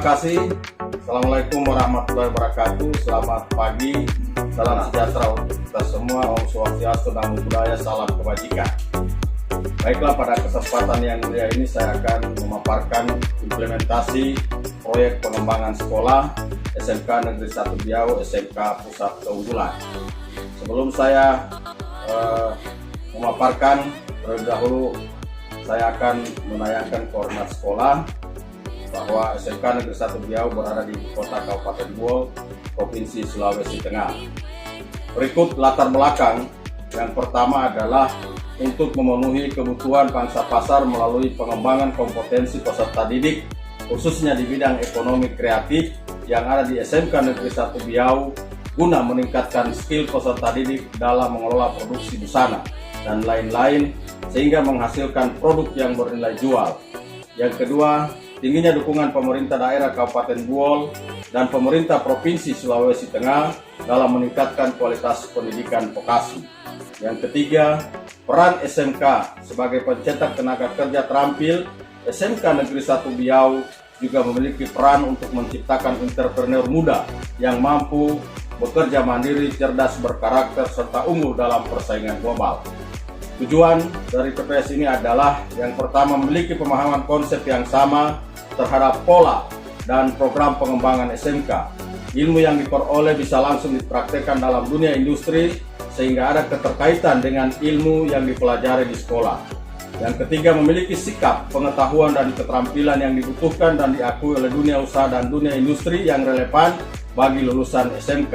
kasih. Assalamualaikum warahmatullahi wabarakatuh. Selamat pagi, salam sejahtera untuk kita semua. Om Swastiastu, Namo Buddhaya, salam kebajikan. Baiklah, pada kesempatan yang mulia ini saya akan memaparkan implementasi proyek pengembangan sekolah SMK Negeri 1 Biau, SMK Pusat Keunggulan. Sebelum saya memaparkan, terlebih dahulu saya akan menayangkan koordinat sekolah bahwa SMK Negeri 1 Biau berada di kota Kabupaten Buol, Provinsi Sulawesi Tengah. Berikut latar belakang. Yang pertama adalah untuk memenuhi kebutuhan pangsa pasar melalui pengembangan kompetensi peserta didik, khususnya di bidang ekonomi kreatif yang ada di SMK Negeri 1 Biau, guna meningkatkan skill peserta didik dalam mengelola produksi busana dan lain-lain, sehingga menghasilkan produk yang bernilai jual. Yang kedua, tingginya dukungan pemerintah daerah Kabupaten Buol dan pemerintah Provinsi Sulawesi Tengah dalam meningkatkan kualitas pendidikan vokasi. Yang ketiga, peran SMK sebagai pencetak tenaga kerja terampil. SMK Negeri 1 Biau juga memiliki peran untuk menciptakan entrepreneur muda yang mampu bekerja mandiri, cerdas, berkarakter, serta unggul dalam persaingan global. Tujuan dari PPS ini adalah yang pertama, memiliki pemahaman konsep yang sama terhadap pola dan program pengembangan SMK. Ilmu yang diperoleh bisa langsung dipraktekkan dalam dunia industri sehingga ada keterkaitan dengan ilmu yang dipelajari di sekolah. Yang ketiga, memiliki sikap, pengetahuan, dan keterampilan yang dibutuhkan dan diakui oleh dunia usaha dan dunia industri yang relevan bagi lulusan SMK.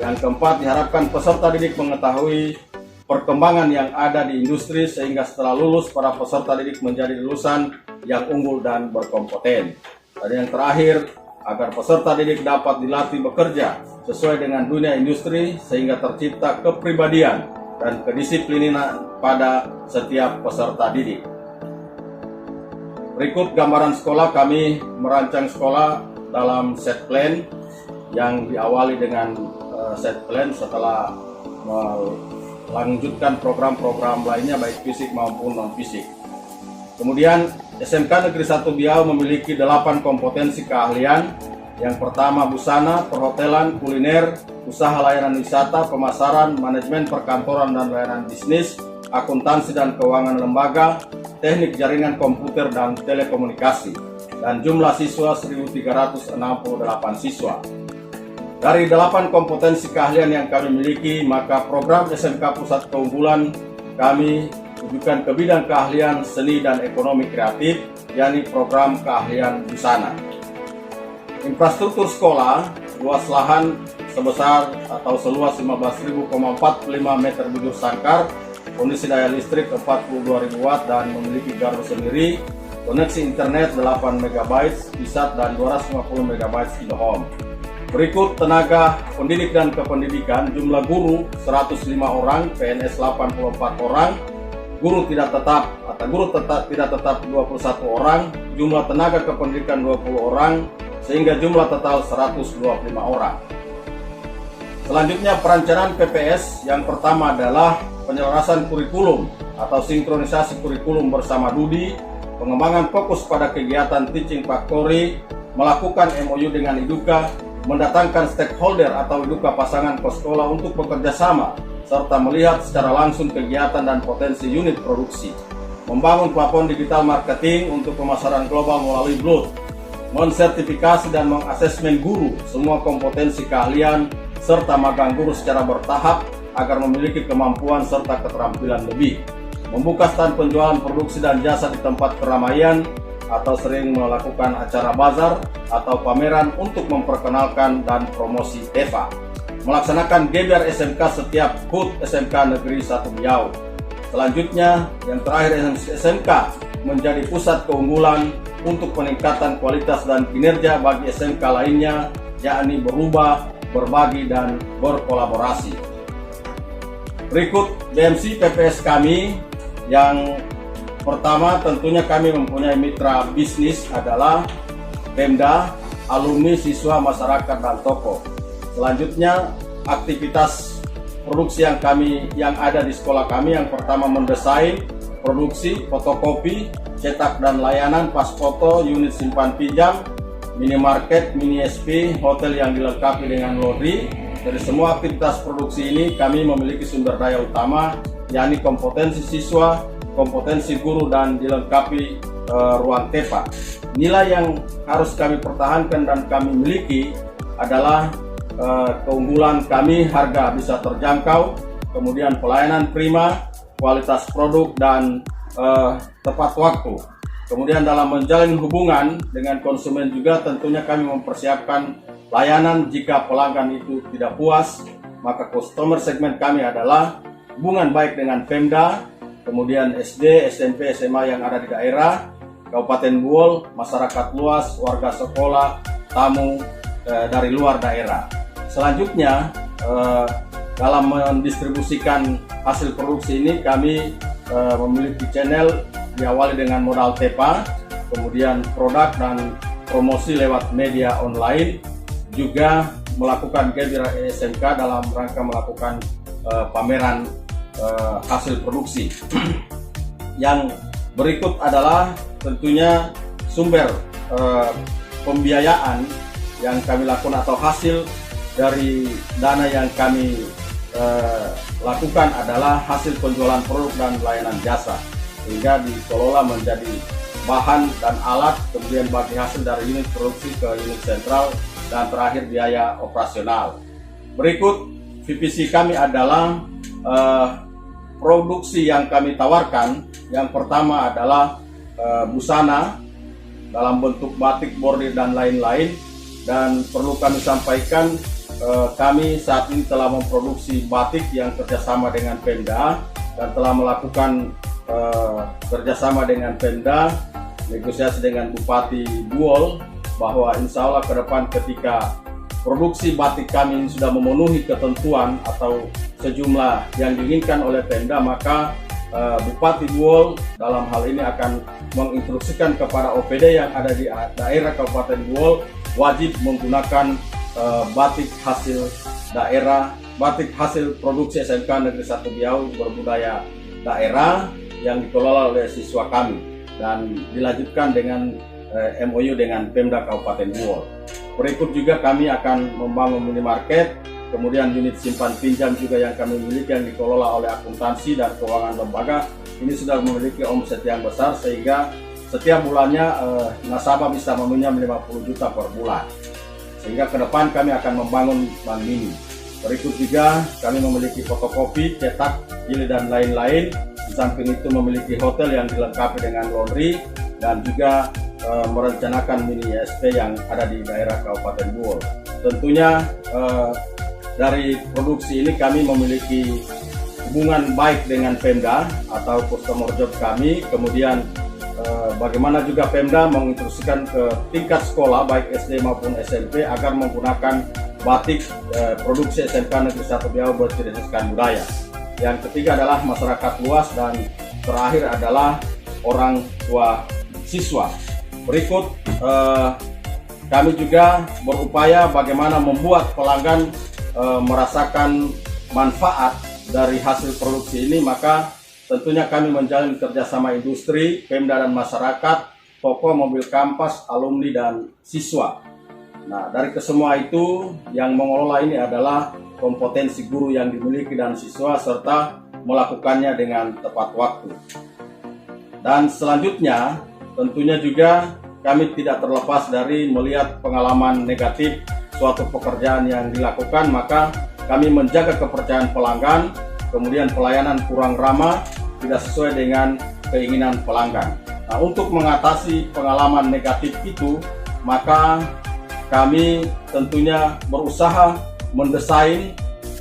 Yang keempat, diharapkan peserta didik mengetahui perkembangan yang ada di industri sehingga setelah lulus para peserta didik menjadi lulusan yang unggul dan berkompeten. Dan yang terakhir, agar peserta didik dapat dilatih bekerja sesuai dengan dunia industri sehingga tercipta kepribadian dan kedisiplinan pada setiap peserta didik. Berikut gambaran sekolah. Kami merancang sekolah dalam set plan yang diawali dengan set plan setelah melanjutkan program-program lainnya baik fisik maupun non-fisik. Kemudian SMK Negeri 1 Biau memiliki 8 kompetensi keahlian. Yang pertama, busana, perhotelan, kuliner, usaha layanan wisata, pemasaran, manajemen perkantoran dan layanan bisnis, akuntansi dan keuangan lembaga, teknik jaringan komputer dan telekomunikasi, dan jumlah siswa 1.368 siswa. Dari 8 kompetensi keahlian yang kami miliki, maka program SMK Pusat Keunggulan kami tujukan ke bidang keahlian seni dan ekonomi kreatif, yakni program keahlian busana. Infrastruktur sekolah, luas lahan sebesar atau seluas 15.045 meter bujur sangkar, kondisi daya listrik 42.000 watt dan memiliki gardu sendiri, koneksi internet 8 MB, ISAT dan 250 MB IndoHome. Berikut tenaga pendidik dan kependidikan. Jumlah guru 105 orang, PNS 84 orang, guru tidak tetap atau guru tidak tetap 21 orang, jumlah tenaga kependidikan 20 orang, sehingga jumlah total 125 orang. Selanjutnya, perencanaan PPS yang pertama adalah penyelarasan kurikulum atau sinkronisasi kurikulum bersama DUDI, pengembangan fokus pada kegiatan teaching factory, melakukan MOU dengan IDUKA, mendatangkan stakeholder atau IDUKA pasangan ke sekolah untuk bekerja sama, serta melihat secara langsung kegiatan dan potensi unit produksi, membangun platform digital marketing untuk pemasaran global melalui Blood, mensertifikasi dan mengasesmen guru semua kompetensi keahlian, serta magang guru secara bertahap agar memiliki kemampuan serta keterampilan lebih, membuka stand penjualan produksi dan jasa di tempat keramaian, atau sering melakukan acara bazar atau pameran untuk memperkenalkan dan promosi TEVA, melaksanakan geber SMK setiap HUT SMK Negeri 1 Biau. Selanjutnya, yang terakhir, SMK menjadi pusat keunggulan untuk peningkatan kualitas dan kinerja bagi SMK lainnya, yakni berubah, berbagi, dan berkolaborasi. Berikut BMC PPS kami. Yang pertama, tentunya kami mempunyai mitra bisnis adalah Pemda, alumni, siswa, masyarakat, dan toko. Selanjutnya, aktivitas produksi yang ada di sekolah kami, yang pertama mendesain, produksi, fotokopi, cetak dan layanan pas foto, unit simpan pinjam, minimarket, mini SP, hotel yang dilengkapi dengan laundry. Dari semua aktivitas produksi ini kami memiliki sumber daya utama, yakni kompetensi siswa, kompetensi guru, dan dilengkapi ruang TEPA. Nilai yang harus kami pertahankan dan kami miliki adalah keunggulan kami, harga bisa terjangkau, kemudian pelayanan prima, kualitas produk, dan tepat waktu. Kemudian dalam menjalin hubungan dengan konsumen juga tentunya kami mempersiapkan layanan jika pelanggan itu tidak puas, maka customer segmen kami adalah hubungan baik dengan Pemda, kemudian SD, SMP, SMA yang ada di daerah, Kabupaten Buol, masyarakat luas, warga sekolah, tamu dari luar daerah. Selanjutnya, dalam mendistribusikan hasil produksi ini kami memiliki channel diawali dengan modal TEPA, kemudian produk dan promosi lewat media online, juga melakukan Gebira SMK dalam rangka melakukan pameran hasil produksi. Yang berikut adalah tentunya sumber pembiayaan yang kami lakukan atau hasil dari dana yang kami lakukan adalah hasil penjualan produk dan layanan jasa, sehingga dikelola menjadi bahan dan alat, kemudian bagi hasil dari unit produksi ke unit sentral, dan terakhir biaya operasional. Berikut VPC kami adalah produksi yang kami tawarkan. Yang pertama adalah busana dalam bentuk batik, bordir, dan lain-lain. Dan perlu kami sampaikan, kami saat ini telah memproduksi batik yang kerjasama dengan Pemda dan telah melakukan kerjasama dengan Pemda, negosiasi dengan Bupati Buol, bahwa insya Allah ke depan ketika produksi batik kami sudah memenuhi ketentuan atau sejumlah yang diinginkan oleh Pemda, maka Bupati Buol dalam hal ini akan menginstruksikan kepada OPD yang ada di daerah Kabupaten Buol wajib menggunakan batik hasil daerah, batik hasil produksi SMK Negeri 1 Biau berbudaya daerah yang dikelola oleh siswa kami dan dilanjutkan dengan MOU dengan Pemda Kabupaten Buol. Berikut juga kami akan membangun minimarket, kemudian unit simpan pinjam juga yang kami miliki yang dikelola oleh akuntansi dan keuangan lembaga. Ini sudah memiliki omset yang besar sehingga setiap bulannya nasabah bisa meminjam 50 juta per bulan. Sehingga ke depan kami akan membangun bank mini. Berikut juga kami memiliki fotokopi, cetak, jilid, dan lain-lain. Di samping itu memiliki hotel yang dilengkapi dengan laundry dan juga merencanakan mini SP yang ada di daerah Kabupaten Buol. Tentunya dari produksi ini kami memiliki hubungan baik dengan Pemda atau customer job kami. Kemudian bagaimana juga Pemda menginstruksikan ke tingkat sekolah baik SD maupun SMP agar menggunakan batik produksi SMK Negeri 1 Biau bercirikan budaya. Yang ketiga adalah masyarakat luas dan terakhir adalah orang tua siswa. Berikut kami juga berupaya bagaimana membuat pelanggan merasakan manfaat dari hasil produksi ini, maka tentunya kami menjalin kerjasama industri, Pemda dan masyarakat, toko, mobil kampas, alumni, dan siswa. Nah, dari kesemua itu yang mengelola ini adalah kompetensi guru yang dimiliki dan siswa serta melakukannya dengan tepat waktu. Dan selanjutnya tentunya juga kami tidak terlepas dari melihat pengalaman negatif suatu pekerjaan yang dilakukan, maka kami menjaga kepercayaan pelanggan, kemudian pelayanan kurang ramah, tidak sesuai dengan keinginan pelanggan. Nah, untuk mengatasi pengalaman negatif itu, maka kami tentunya berusaha mendesain,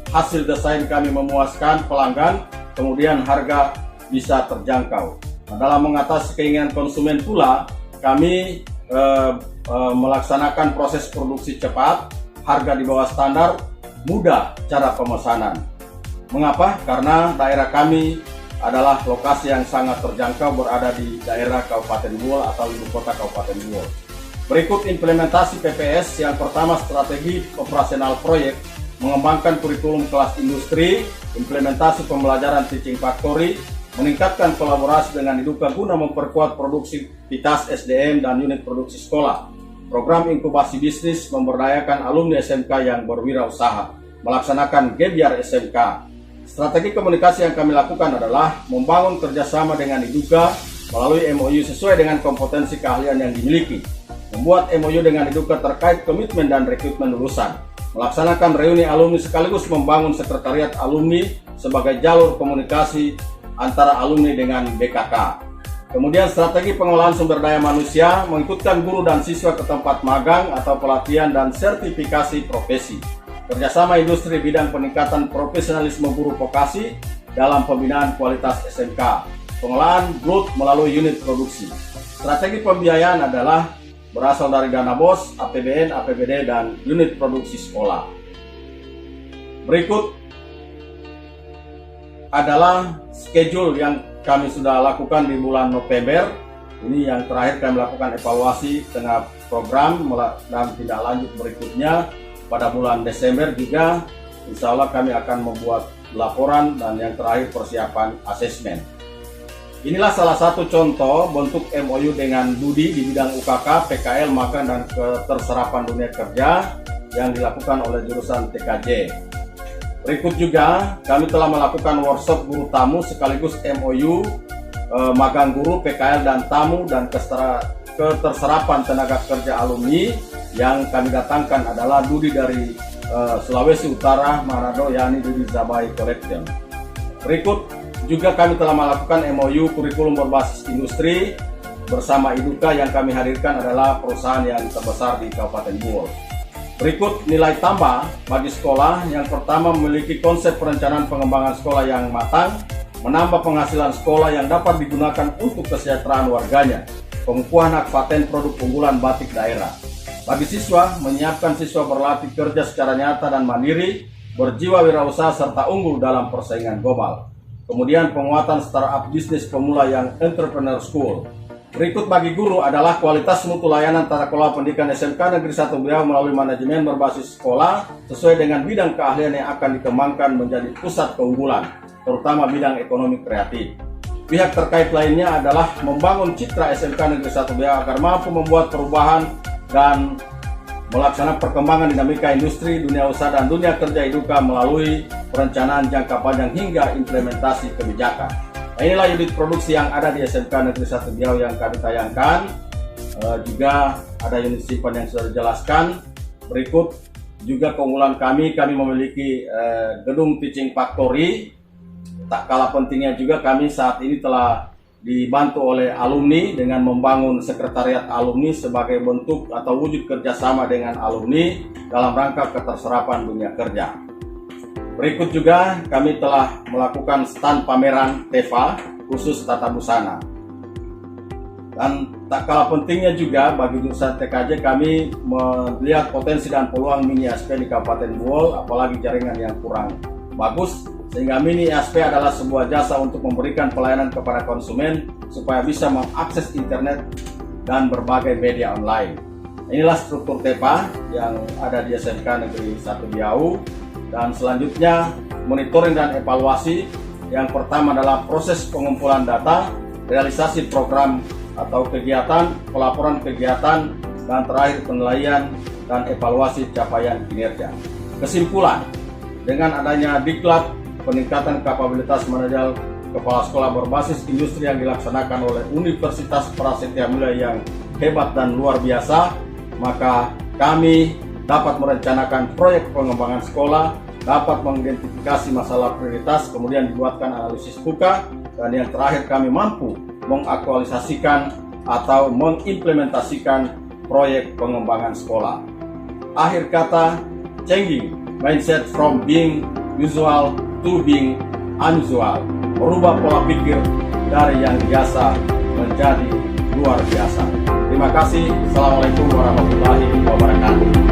hasil desain kami memuaskan pelanggan, kemudian harga bisa terjangkau. Nah, dalam mengatasi keinginan konsumen pula, kami melaksanakan proses produksi cepat, harga di bawah standar, mudah cara pemesanan. Mengapa? Karena daerah kami adalah lokasi yang sangat terjangkau, berada di daerah Kabupaten Buol atau ibu kota Kabupaten Buol. Berikut implementasi PPS. Yang pertama, strategi operasional proyek, mengembangkan kurikulum kelas industri, implementasi pembelajaran teaching factory, meningkatkan kolaborasi dengan Diduka guna memperkuat produksivitas SDM dan unit produksi sekolah. program inkubasi bisnis memberdayakan alumni SMK yang berwirausaha, melaksanakan Gebyar SMK. Strategi komunikasi yang kami lakukan adalah membangun kerjasama dengan Iduka melalui MOU sesuai dengan kompetensi keahlian yang dimiliki, membuat MOU dengan Iduka terkait komitmen dan rekrutmen lulusan, melaksanakan reuni alumni sekaligus membangun sekretariat alumni sebagai jalur komunikasi antara alumni dengan BKK. Kemudian strategi pengelolaan sumber daya manusia, mengikutkan guru dan siswa ke tempat magang atau pelatihan dan sertifikasi profesi, kerjasama industri bidang peningkatan profesionalisme guru vokasi dalam pembinaan kualitas SMK, pengelolaan growth melalui unit produksi. Strategi pembiayaan adalah berasal dari dana BOS, APBN, APBD, dan unit produksi sekolah. Berikut adalah schedule yang kami sudah lakukan di bulan November. Ini yang terakhir kami lakukan evaluasi tengah program dan tidak lanjut berikutnya. Pada bulan Desember juga insya Allah kami akan membuat laporan dan yang terakhir persiapan asesmen. Inilah salah satu contoh bentuk MOU dengan Budi di bidang UKK, PKL, magang, dan keterserapan dunia kerja yang dilakukan oleh jurusan TKJ. Berikut juga kami telah melakukan workshop guru tamu sekaligus MOU magang guru, PKL, dan tamu dan keterserapan tenaga kerja alumni. Yang kami datangkan adalah Dudi dari Sulawesi Utara, Manado, yakni Dudi Zabai Collection. Berikut juga kami telah melakukan MOU kurikulum berbasis industri bersama Iduka yang kami hadirkan adalah perusahaan yang terbesar di Kabupaten Buol. Berikut nilai tambah bagi sekolah. Yang pertama, memiliki konsep perencanaan pengembangan sekolah yang matang, menambah penghasilan sekolah yang dapat digunakan untuk kesejahteraan warganya, pengukuhan hak paten produk unggulan batik daerah. Bagi siswa, menyiapkan siswa berlatih kerja secara nyata dan mandiri, berjiwa wirausaha serta unggul dalam persaingan global. Kemudian penguatan startup bisnis pemula yang entrepreneur school. Berikut bagi guru adalah kualitas mutu layanan tata kelola pendidikan SMK Negeri 1 Riau melalui manajemen berbasis sekolah sesuai dengan bidang keahlian yang akan dikembangkan menjadi pusat keunggulan, terutama bidang ekonomi kreatif. Pihak terkait lainnya adalah membangun citra SMK Negeri 1 Riau agar mampu membuat perubahan dan melaksanakan perkembangan dinamika industri, dunia usaha, dan dunia kerja Iduka melalui perencanaan jangka panjang hingga implementasi kebijakan. Nah, inilah unit produksi yang ada di SMK Negeri 1 Riau yang kami tayangkan. Juga ada unit simpan yang sudah dijelaskan. Berikut juga keunggulan kami memiliki gedung teaching factory. Tak kalah pentingnya juga kami saat ini telah dibantu oleh alumni dengan membangun sekretariat alumni sebagai bentuk atau wujud kerjasama dengan alumni dalam rangka keterserapan dunia kerja. Berikut juga kami telah melakukan stand pameran TEVA khusus tata busana. Dan tak kalah pentingnya juga bagi jurusan TKJ kami melihat potensi dan peluang mini ASP di Kabupaten Buol, apalagi jaringan yang kurang bagus, sehingga mini ASP adalah sebuah jasa untuk memberikan pelayanan kepada konsumen supaya bisa mengakses internet dan berbagai media online. Inilah struktur TEPA yang ada di SMK Negeri 1 Riau. Dan selanjutnya monitoring dan evaluasi. Yang pertama adalah proses pengumpulan data, realisasi program atau kegiatan, pelaporan kegiatan, dan terakhir penilaian dan evaluasi capaian kinerja. Kesimpulan, dengan adanya diklat peningkatan kapabilitas manajer kepala sekolah berbasis industri yang dilaksanakan oleh Universitas Prasetya Mulia yang hebat dan luar biasa, maka kami dapat merencanakan proyek pengembangan sekolah, dapat mengidentifikasi masalah prioritas, kemudian dibuatkan analisis buka, dan yang terakhir kami mampu mengaktualisasikan atau mengimplementasikan proyek pengembangan sekolah. Akhir kata, changing mindset from being usual to being unusual, merubah pola pikir dari yang biasa menjadi luar biasa. Terima kasih. Assalamualaikum warahmatullahi wabarakatuh.